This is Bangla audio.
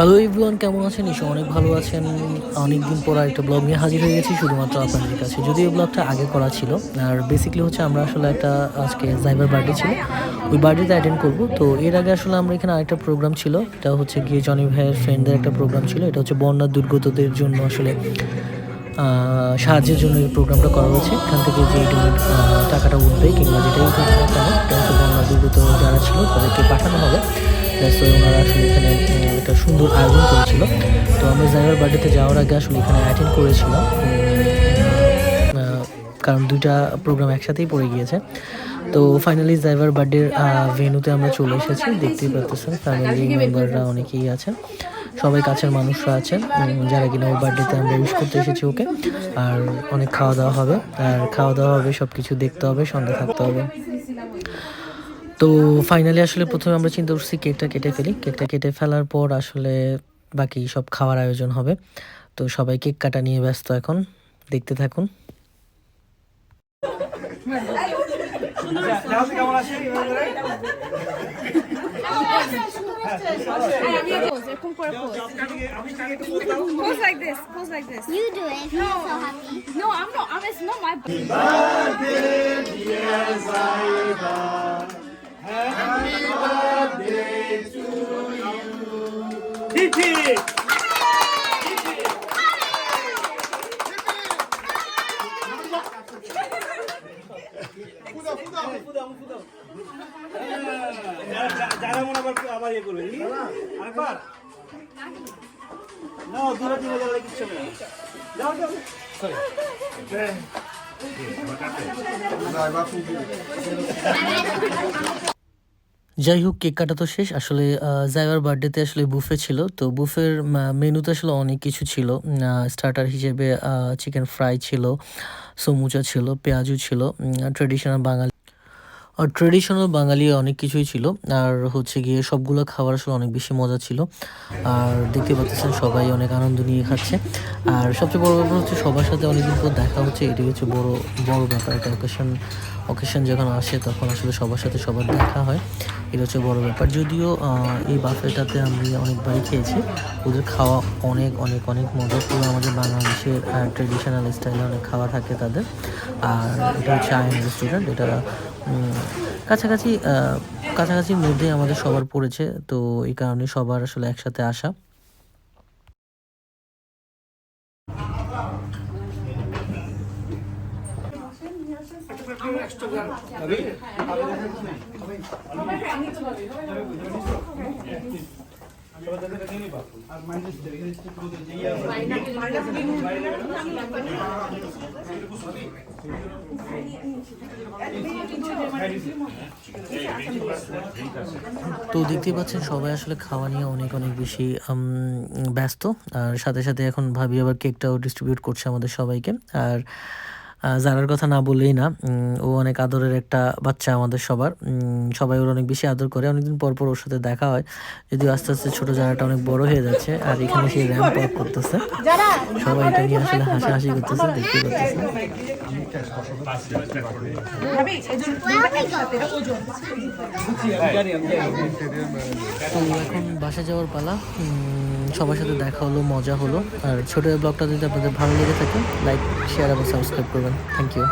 হ্যালো এভরিওয়ান, কেমন আছেন? নিশ্চয় অনেক ভালো আছেন। অনেকদিন পর একটা ব্লগ নিয়ে হাজির হয়ে গেছি শুধুমাত্র আপনাদের কাছে। যদিও এই ব্লগটা আগে করা ছিল, আর বেসিক্যালি হচ্ছে আমরা আসলে একটা আজকে জাইবার বার্থডে ছিল, ওই বার্থডেতে অ্যাটেন্ড করব। তো এর আগে আসলে আমরা এখানে আরেকটা প্রোগ্রাম ছিল, এটা হচ্ছে গিয়ে জনি ভাইয়ের ফ্রেন্ডদের একটা প্রোগ্রাম ছিল। এটা হচ্ছে বন্যা দুর্গতদের জন্য আসলে সাহায্যের জন্য এই প্রোগ্রামটা করা হয়েছে। এখান থেকে যে ডোনেট টাকাটা উঠবে কিংবা যেটাই উঠবে না কেন, এটা হচ্ছে বন্যা দুর্গত যারা ছিল তাদেরকে পাঠানো হবে। দ্যাটস ওয়াই ওনারা আসলে এখানে একটা সুন্দর আয়োজন করেছিল। তো আমরা জাইবার বার্থডেতে যাওয়ার আগে আসলে এখানে অ্যাটেন্ড করেছিলাম, কারণ দুইটা প্রোগ্রাম একসাথেই পড়ে গিয়েছে। তো ফাইনালি জাইবার বার্থডের ভেন্যুতে আমরা চলে এসেছি। দেখতেই পাচ্ছেন ফ্যামিলি মেম্বাররা অনেকেই আছেন, সবাই কাছের মানুষরা আছেন, যারা কিনা ওর বার্থডেতে আমরা উইশ করতে এসেছি ওকে। আর অনেক খাওয়া দাওয়া হবে, আর খাওয়া দাওয়া হবে, সব কিছু দেখতে হবে, সন্ধ্যা থাকতে হবে। তো ফাইনালি আসলে প্রথমে আমরা চিন্তা করছি কেকটা কেটে ফেলি। কেকটা কেটে ফেলার পর আসলে বাকি সব খাওয়ার আয়োজন হবে। তো সবাই কেক কাটা নিয়ে ব্যস্ত এখন, দেখতে থাকুন। Pose like this. Pose like this. You do it if you're so happy. No, I'm not. It's not my. যারা মনে আবার ইয়ে করবে আরেকবার না দূরে দূরে গেলে কিচ্ছু নেই। যাও যাও সরি যাই হোক, কেক কাটা তো শেষ। আসলে জাইবার বার্থডেতে আসলে বুফে ছিল। তো বুফের মেনুতে আসলে অনেক কিছু ছিল। স্টার্টার হিসেবে চিকেন ফ্রাই ছিল, সমুচা ছিল, পেঁয়াজু ছিল, ট্রেডিশনাল বাঙালি অনেক কিছুই ছিল। আর হচ্ছে গিয়ে সবগুলো খাবার আসলে অনেক বেশি মজা ছিল। আর দেখতে পাচ্ছেন সবাই অনেক আনন্দ নিয়ে খাচ্ছে। আর সবচেয়ে বড় ব্যাপার হচ্ছে সবার সাথে অনেকদিন পর দেখা হচ্ছে, এটাই হচ্ছে বড় বড় ব্যাপার। একটা অকেশন যখন আসে তখন আসলে সবার সাথে সবার দেখা হয়, এটা হচ্ছে বড় ব্যাপার। যদিও এই বাফেটাতে আমি অনেকবারই খেয়েছি, ওদের খাওয়া অনেক অনেক অনেক মজা। পুরো আমাদের বাংলাদেশের ট্রেডিশনাল স্টাইলে অনেক খাওয়া থাকে তাদের। আর এটা হচ্ছে আইএম রেস্টুরেন্ট, এটা কাছাকাছি কাছাকাছির মধ্যে আমাদের সবার পড়েছে। তো এই কারণে সবার আসলে একসাথে আসা। তো দেখতেই পাচ্ছেন সবাই আসলে খাওয়া নিয়ে অনেক অনেক বেশি ব্যস্ত। আর সাথে সাথে এখন ভাবি আবার কেকটাও ডিস্ট্রিবিউট করছে আমাদের সবাইকে। আর জারার কথা না বললেই না, ও অনেক আদরের একটা বাচ্চা আমাদের সবার। সবাই ওর অনেক বেশি আদর করে। অনেকদিন পর পর ওর সাথে দেখা হয়, যদিও আস্তে আস্তে ছোটো জারাটা অনেক বড় হয়ে যাচ্ছে। আর এখানে সে র্যাম্প আপ করতেছে, সবাই এটা নিয়ে আসলে হাসাহাসি করতেছে, দেখতে পাচ্ছেছে। তো এখন বাসা যাওয়ার পালা। সবার সাথে দেখা হলো, মজা হলো। আর ছোটো ব্লগটা যদি আপনাদের ভালো লেগে থাকে, লাইক, শেয়ার এবং সাবস্ক্রাইব করবেন। Thank you.